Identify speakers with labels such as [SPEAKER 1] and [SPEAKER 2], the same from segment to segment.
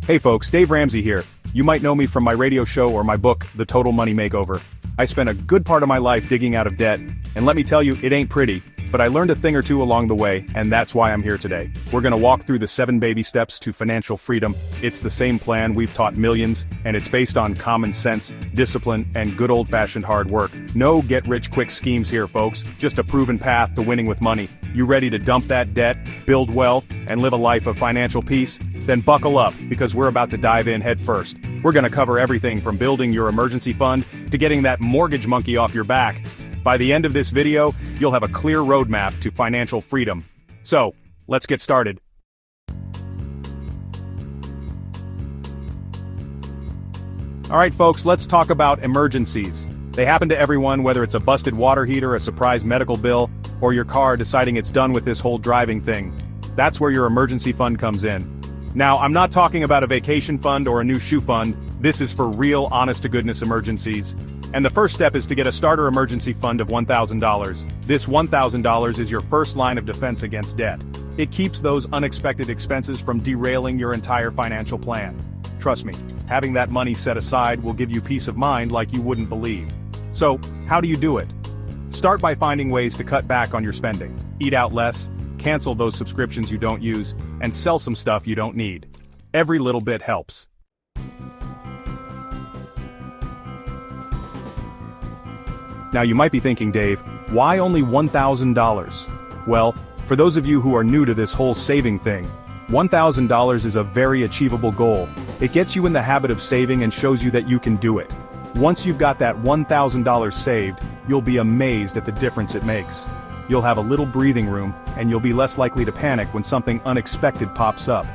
[SPEAKER 1] Hey folks, Dave Ramsey here. You might know me from my radio show or my book, The Total Money Makeover. I spent a good part of my life digging out of debt, and let me tell you, it ain't pretty, but I learned a thing or two along the way, and that's why I'm here today. We're gonna walk through the 7 baby steps to financial freedom. It's the same plan we've taught millions, and it's based on common sense, discipline, and good old-fashioned hard work. No get-rich-quick schemes here, folks, just a proven path to winning with money. You ready to dump that debt, build wealth, and live a life of financial peace? Then buckle up, because we're about to dive in head first. We're gonna cover everything from building your emergency fund to getting that mortgage monkey off your back. By the end of this video, you'll have a clear roadmap to financial freedom. So, let's get started. Alright folks, let's talk about emergencies. They happen to everyone, whether it's a busted water heater, a surprise medical bill, or your car deciding it's done with this whole driving thing. That's where your emergency fund comes in. Now, I'm not talking about a vacation fund or a new shoe fund. This is for real, honest-to-goodness emergencies. And the first step is to get a starter emergency fund of $1,000. This $1,000 is your first line of defense against debt. It keeps those unexpected expenses from derailing your entire financial plan. Trust me, having that money set aside will give you peace of mind like you wouldn't believe. So, how do you do it? Start by finding ways to cut back on your spending. Eat out less, cancel those subscriptions you don't use, and sell some stuff you don't need. Every little bit helps. Now you might be thinking, Dave, why only $1,000? Well, for those of you who are new to this whole saving thing, $1,000 is a very achievable goal. It gets you in the habit of saving and shows you that you can do it. Once you've got that $1,000 saved, you'll be amazed at the difference it makes. You'll have a little breathing room, and you'll be less likely to panic when something unexpected pops up.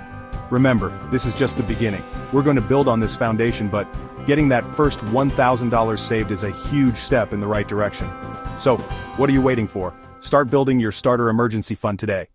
[SPEAKER 1] Remember, this is just the beginning. We're going to build on this foundation, but getting that first $1,000 saved is a huge step in the right direction. So, what are you waiting for? Start building your starter emergency fund today.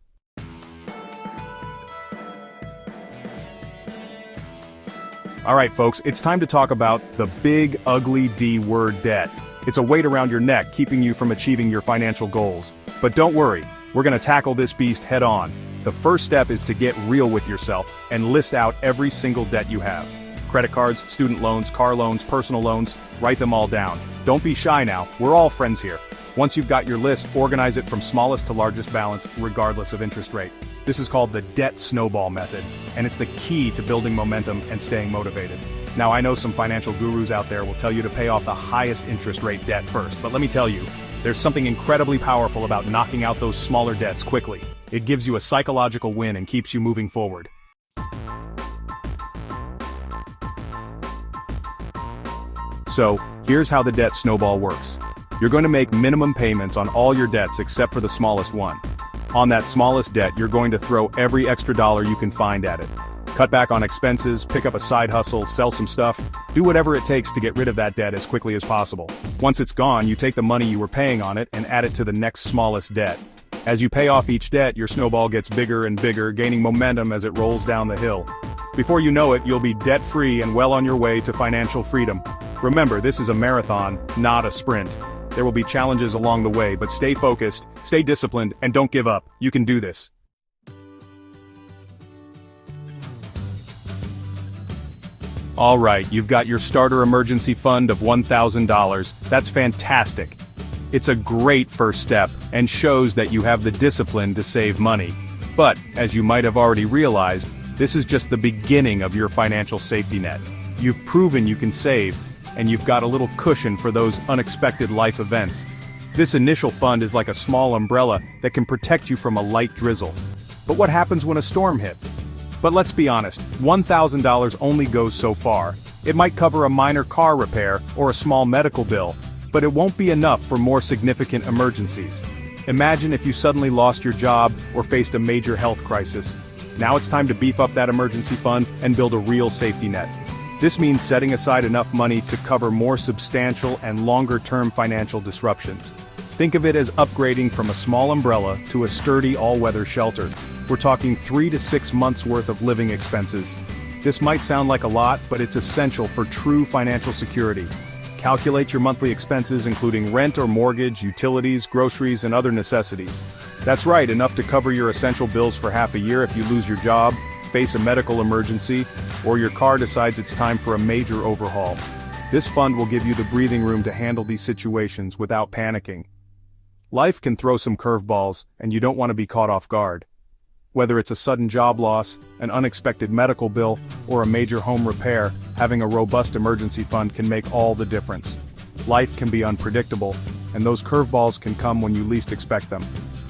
[SPEAKER 1] Alright folks, it's time to talk about the big ugly D word, debt. It's a weight around your neck keeping you from achieving your financial goals. But don't worry, we're gonna tackle this beast head on. The first step is to get real with yourself and list out every single debt you have. Credit cards, student loans, car loans, personal loans, write them all down. Don't be shy now, we're all friends here. Once you've got your list, organize it from smallest to largest balance, regardless of interest rate. This is called the debt snowball method, and it's the key to building momentum and staying motivated. Now I know some financial gurus out there will tell you to pay off the highest interest rate debt first, but let me tell you, there's something incredibly powerful about knocking out those smaller debts quickly. It gives you a psychological win and keeps you moving forward. So, here's how the debt snowball works. You're going to make minimum payments on all your debts except for the smallest one. On that smallest debt, you're going to throw every extra dollar you can find at it. Cut back on expenses, pick up a side hustle, sell some stuff, do whatever it takes to get rid of that debt as quickly as possible. Once it's gone, you take the money you were paying on it and add it to the next smallest debt. As you pay off each debt, your snowball gets bigger and bigger, gaining momentum as it rolls down the hill. Before you know it, you'll be debt-free and well on your way to financial freedom. Remember, this is a marathon, not a sprint. There will be challenges along the way, but stay focused, stay disciplined, and don't give up. You can do this. Alright, you've got your starter emergency fund of $1,000. That's fantastic. It's a great first step, and shows that you have the discipline to save money. But, as you might have already realized, this is just the beginning of your financial safety net. You've proven you can save, and you've got a little cushion for those unexpected life events. This initial fund is like a small umbrella that can protect you from a light drizzle. But what happens when a storm hits? But let's be honest, $1,000 only goes so far. It might cover a minor car repair or a small medical bill, but it won't be enough for more significant emergencies. Imagine if you suddenly lost your job or faced a major health crisis. Now it's time to beef up that emergency fund and build a real safety net. This means setting aside enough money to cover more substantial and longer-term financial disruptions. Think of it as upgrading from a small umbrella to a sturdy all-weather shelter. We're talking 3 to 6 months worth of living expenses. This might sound like a lot, but it's essential for true financial security. Calculate your monthly expenses including rent or mortgage, utilities, groceries, and other necessities. That's right, enough to cover your essential bills for half a year if you lose your job. face a medical emergency, or your car decides it's time for a major overhaul. This fund will give you the breathing room to handle these situations without panicking. Life can throw some curveballs, and you don't want to be caught off guard. Whether it's a sudden job loss, an unexpected medical bill, or a major home repair, having a robust emergency fund can make all the difference. Life can be unpredictable, and those curveballs can come when you least expect them.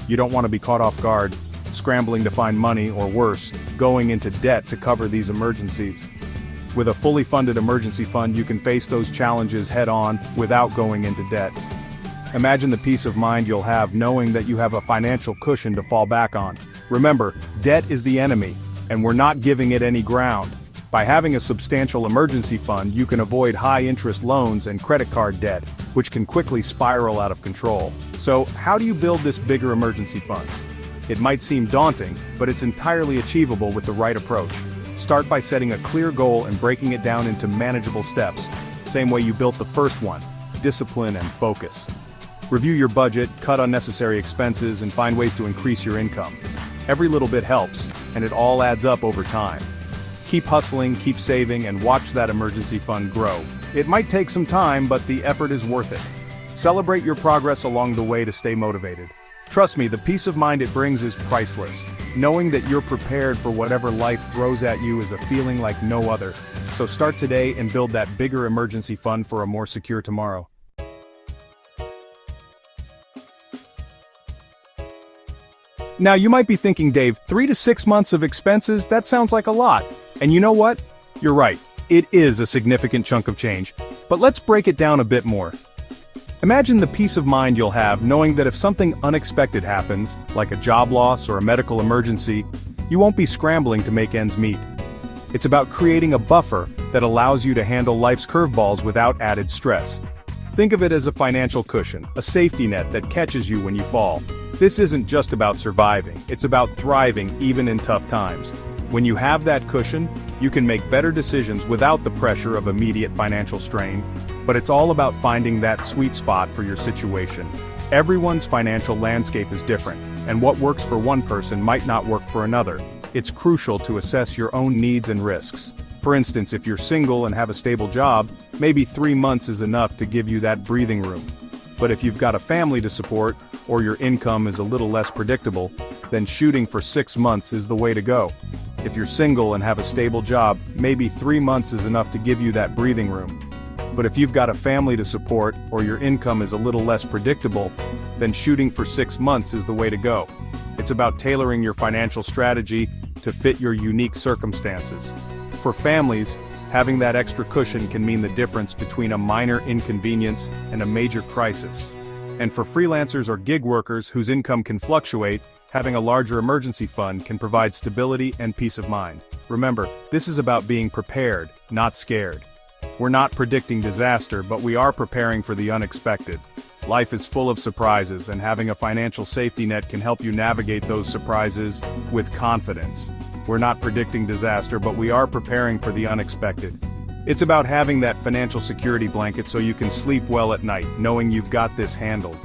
[SPEAKER 1] You don't want to be caught off guard, scrambling to find money, or worse, going into debt to cover these emergencies. With a fully funded emergency fund, you can face those challenges head-on without going into debt. Imagine the peace of mind you'll have knowing that you have a financial cushion to fall back on. Remember, debt is the enemy, and we're not giving it any ground. By having a substantial emergency fund, you can avoid high-interest loans and credit card debt, which can quickly spiral out of control. So, how do you build this bigger emergency fund? It might seem daunting, but it's entirely achievable with the right approach. Start by setting a clear goal and breaking it down into manageable steps, same way you built the first one: discipline and focus. Review your budget, cut unnecessary expenses, and find ways to increase your income. Every little bit helps, and it all adds up over time. Keep hustling, keep saving, and watch that emergency fund grow. It might take some time, but the effort is worth it. Celebrate your progress along the way to stay motivated. Trust me, the peace of mind it brings is priceless. Knowing that you're prepared for whatever life throws at you is a feeling like no other. So start today and build that bigger emergency fund for a more secure tomorrow. Now you might be thinking, Dave, 3 to 6 months of expenses, that sounds like a lot. And you know what? You're right. It is a significant chunk of change. But let's break it down a bit more. Imagine the peace of mind you'll have knowing that if something unexpected happens, like a job loss or a medical emergency, you won't be scrambling to make ends meet. It's about creating a buffer that allows you to handle life's curveballs without added stress. Think of it as a financial cushion, a safety net that catches you when you fall. This isn't just about surviving, it's about thriving even in tough times. When you have that cushion, you can make better decisions without the pressure of immediate financial strain. But it's all about finding that sweet spot for your situation. Everyone's financial landscape is different, and what works for one person might not work for another. It's crucial to assess your own needs and risks. For instance, if you're single and have a stable job, maybe 3 months is enough to give you that breathing room. But if you've got a family to support, or your income is a little less predictable, then shooting for 6 months is the way to go. If you're single and have a stable job, maybe 3 months is enough to give you that breathing room. But if you've got a family to support, or your income is a little less predictable, then shooting for 6 months is the way to go. It's about tailoring your financial strategy to fit your unique circumstances. For families, having that extra cushion can mean the difference between a minor inconvenience and a major crisis. And for freelancers or gig workers whose income can fluctuate, having a larger emergency fund can provide stability and peace of mind. Remember, this is about being prepared, not scared. We're not predicting disaster, but we are preparing for the unexpected. Life is full of surprises, and having a financial safety net can help you navigate those surprises with confidence. We're not predicting disaster, but we are preparing for the unexpected. It's about having that financial security blanket so you can sleep well at night, knowing you've got this handled.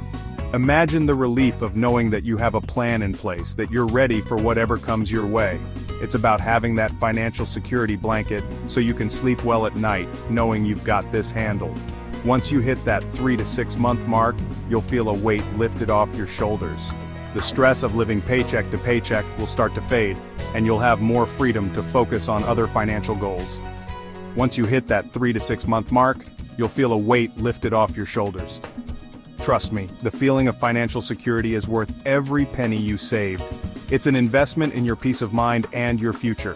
[SPEAKER 1] Imagine the relief of knowing that you have a plan in place, that you're ready for whatever comes your way. It's about having that financial security blanket so you can sleep well at night, knowing you've got this handled. Once you hit that 3 to 6 month mark, you'll feel a weight lifted off your shoulders. The stress of living paycheck to paycheck will start to fade, and you'll have more freedom to focus on other financial goals. Once you hit that 3 to 6 month mark, you'll feel a weight lifted off your shoulders. Trust me, the feeling of financial security is worth every penny you saved. It's an investment in your peace of mind and your future.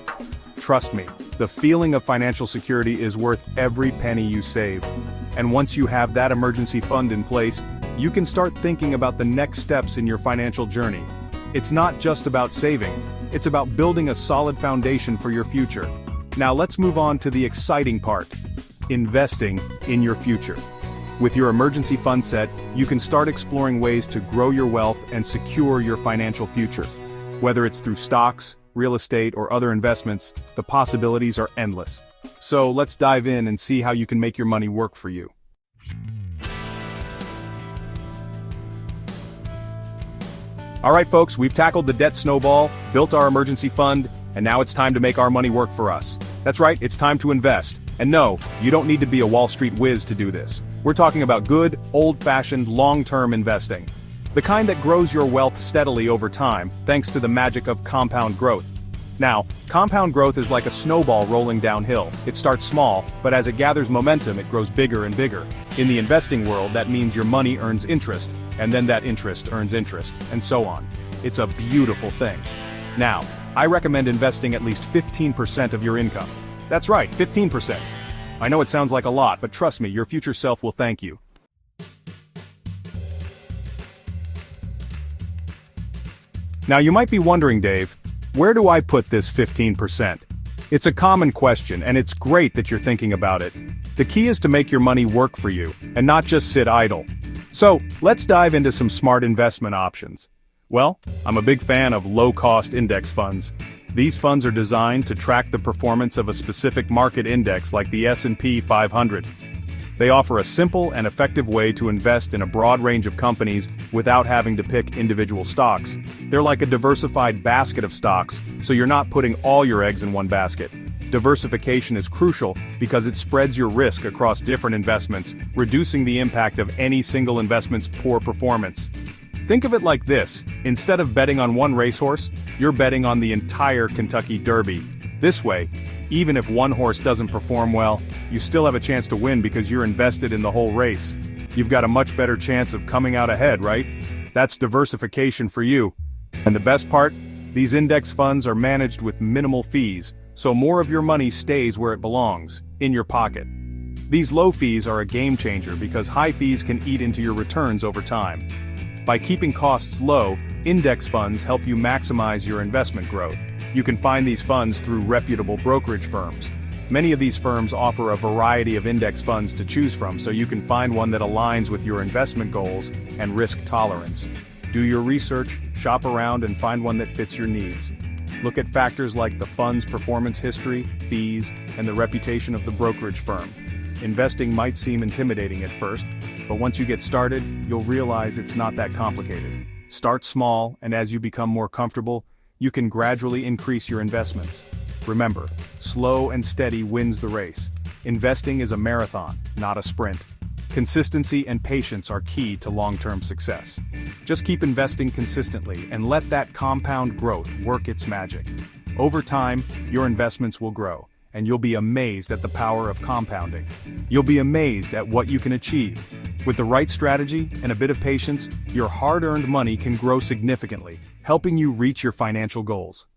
[SPEAKER 1] Trust me, the feeling of financial security is worth every penny you saved. And once you have that emergency fund in place, you can start thinking about the next steps in your financial journey. It's not just about saving, it's about building a solid foundation for your future. Now let's move on to the exciting part: investing in your future. With your emergency fund set, you can start exploring ways to grow your wealth and secure your financial future. Whether it's through stocks, real estate, or other investments, the possibilities are endless. So let's dive in and see how you can make your money work for you. Alright folks, we've tackled the debt snowball, built our emergency fund, and now it's time to make our money work for us. That's right, it's time to invest. And no, you don't need to be a Wall Street whiz to do this. We're talking about good, old-fashioned, long-term investing. The kind that grows your wealth steadily over time, thanks to the magic of compound growth. Now, compound growth is like a snowball rolling downhill. It starts small, but as it gathers momentum, it grows bigger and bigger. In the investing world, that means your money earns interest, and then that interest earns interest, and so on. It's a beautiful thing. Now, I recommend investing at least 15% of your income. That's right, 15%. I know it sounds like a lot, but trust me, your future self will thank you. Now you might be wondering, Dave, where do I put this 15%? It's a common question, and it's great that you're thinking about it. The key is to make your money work for you, and not just sit idle. So, let's dive into some smart investment options. Well, I'm a big fan of low-cost index funds. These funds are designed to track the performance of a specific market index like the S&P 500. They offer a simple and effective way to invest in a broad range of companies without having to pick individual stocks. They're like a diversified basket of stocks, so you're not putting all your eggs in one basket. Diversification is crucial because it spreads your risk across different investments, reducing the impact of any single investment's poor performance. Think of it like this: instead of betting on one racehorse, you're betting on the entire Kentucky Derby. This way, even if one horse doesn't perform well, you still have a chance to win because you're invested in the whole race. You've got a much better chance of coming out ahead, right? That's diversification for you. And the best part? These index funds are managed with minimal fees, so more of your money stays where it belongs, in your pocket. These low fees are a game changer because high fees can eat into your returns over time. By keeping costs low, index funds help you maximize your investment growth. You can find these funds through reputable brokerage firms. Many of these firms offer a variety of index funds to choose from, so you can find one that aligns with your investment goals and risk tolerance. Do your research, shop around, and find one that fits your needs. Look at factors like the fund's performance history, fees, and the reputation of the brokerage firm. Investing might seem intimidating at first, but once you get started, you'll realize it's not that complicated. Start small, and as you become more comfortable, you can gradually increase your investments. Remember, slow and steady wins the race. Investing is a marathon, not a sprint. Consistency and patience are key to long-term success. Just keep investing consistently and let that compound growth work its magic. Over time, your investments will grow, and you'll be amazed at the power of compounding. You'll be amazed at what you can achieve. With the right strategy and a bit of patience, your hard-earned money can grow significantly, helping you reach your financial goals.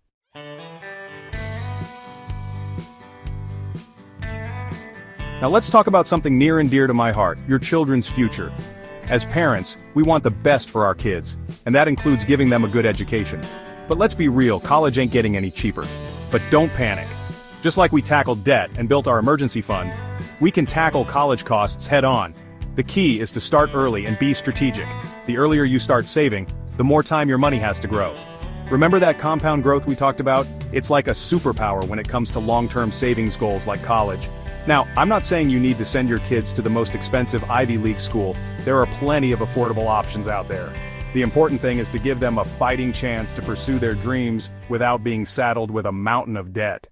[SPEAKER 1] Now let's talk about something near and dear to my heart, your children's future. As parents, we want the best for our kids, and that includes giving them a good education. But let's be real, college ain't getting any cheaper. But don't panic. Just like we tackled debt and built our emergency fund, we can tackle college costs head-on. The key is to start early and be strategic. The earlier you start saving, the more time your money has to grow. Remember that compound growth we talked about? It's like a superpower when it comes to long-term savings goals like college. Now, I'm not saying you need to send your kids to the most expensive Ivy League school. There are plenty of affordable options out there. The important thing is to give them a fighting chance to pursue their dreams without being saddled with a mountain of debt.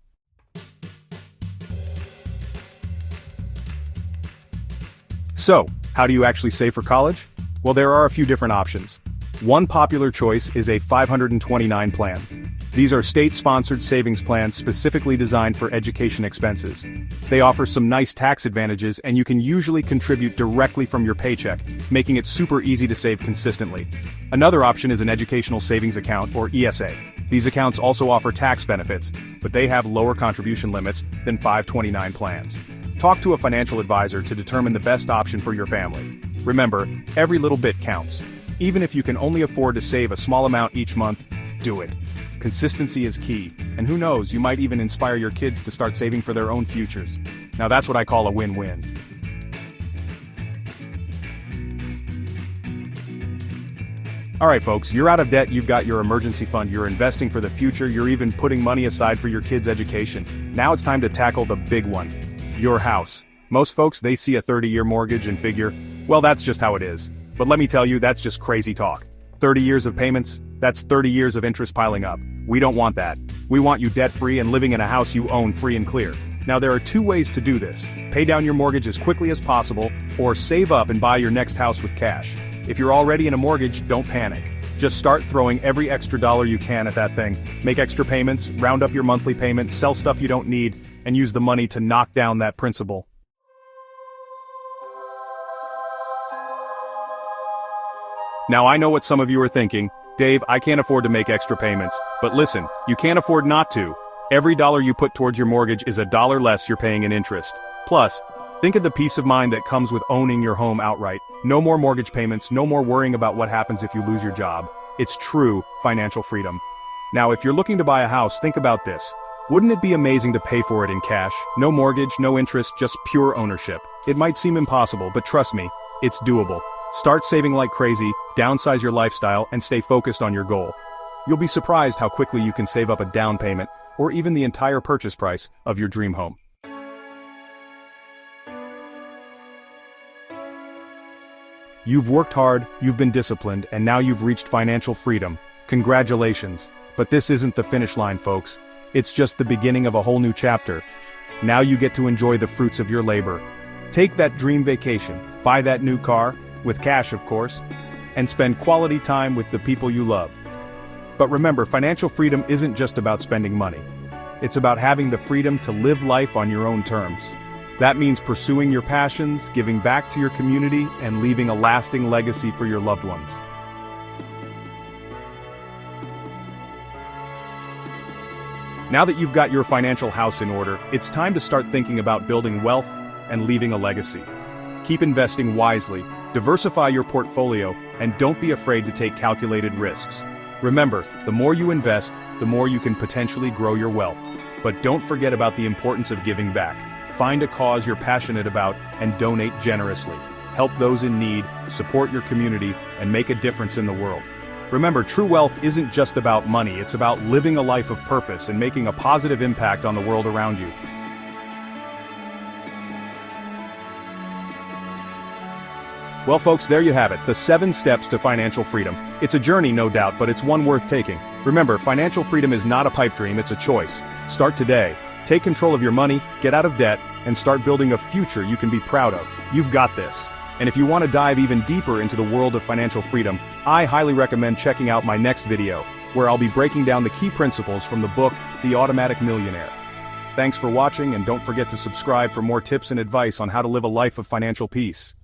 [SPEAKER 1] So, how do you actually save for college? Well, there are a few different options. One popular choice is a 529 plan. These are state-sponsored savings plans specifically designed for education expenses. They offer some nice tax advantages, and you can usually contribute directly from your paycheck, making it super easy to save consistently. Another option is an educational savings account, or ESA. These accounts also offer tax benefits, but they have lower contribution limits than 529 plans. Talk to a financial advisor to determine the best option for your family. Remember, every little bit counts. Even if you can only afford to save a small amount each month, do it. Consistency is key, and who knows, you might even inspire your kids to start saving for their own futures. Now that's what I call a win-win. Alright folks, you're out of debt, you've got your emergency fund, you're investing for the future, you're even putting money aside for your kids' education. Now it's time to tackle the big one. Your house. Most folks, they see a 30-year mortgage and figure, well, that's just how it is. But let me tell you, that's just crazy talk. 30 years of payments, that's 30 years of interest piling up. We don't want that. We want you debt-free and living in a house you own free and clear. Now there are two ways to do this. Pay down your mortgage as quickly as possible, or save up and buy your next house with cash. If you're already in a mortgage, don't panic. Just start throwing every extra dollar you can at that thing. Make extra payments, round up your monthly payments, sell stuff you don't need, and use the money to knock down that principal. Now I know what some of you are thinking. Dave, I can't afford to make extra payments. But listen, you can't afford not to. Every dollar you put towards your mortgage is $1 less you're paying in interest. Plus, think of the peace of mind that comes with owning your home outright. No more mortgage payments, no more worrying about what happens if you lose your job. It's true financial freedom. Now, if you're looking to buy a house, think about this. Wouldn't it be amazing to pay for it in cash? No mortgage, no interest, just pure ownership. It might seem impossible, but trust me, it's doable. Start saving like crazy, downsize your lifestyle, and stay focused on your goal. You'll be surprised how quickly you can save up a down payment, or even the entire purchase price of your dream home. You've worked hard, you've been disciplined, and now you've reached financial freedom. Congratulations. But this isn't the finish line, folks. It's just the beginning of a whole new chapter. Now you get to enjoy the fruits of your labor. Take that dream vacation, buy that new car, with cash of course, and spend quality time with the people you love. But remember, financial freedom isn't just about spending money. It's about having the freedom to live life on your own terms. That means pursuing your passions, giving back to your community, and leaving a lasting legacy for your loved ones. Now that you've got your financial house in order, it's time to start thinking about building wealth and leaving a legacy. Keep investing wisely, diversify your portfolio, and don't be afraid to take calculated risks. Remember, the more you invest, the more you can potentially grow your wealth. But don't forget about the importance of giving back. Find a cause you're passionate about and donate generously. Help those in need, support your community, and make a difference in the world. Remember, true wealth isn't just about money, it's about living a life of purpose and making a positive impact on the world around you. Well folks, there you have it, the 7 steps to financial freedom. It's a journey, no doubt, but it's one worth taking. Remember, financial freedom is not a pipe dream, it's a choice. Start today. Take control of your money, get out of debt, and start building a future you can be proud of. You've got this. And if you want to dive even deeper into the world of financial freedom, I highly recommend checking out my next video, where I'll be breaking down the key principles from the book, The Automatic Millionaire. Thanks for watching, and don't forget to subscribe for more tips and advice on how to live a life of financial peace.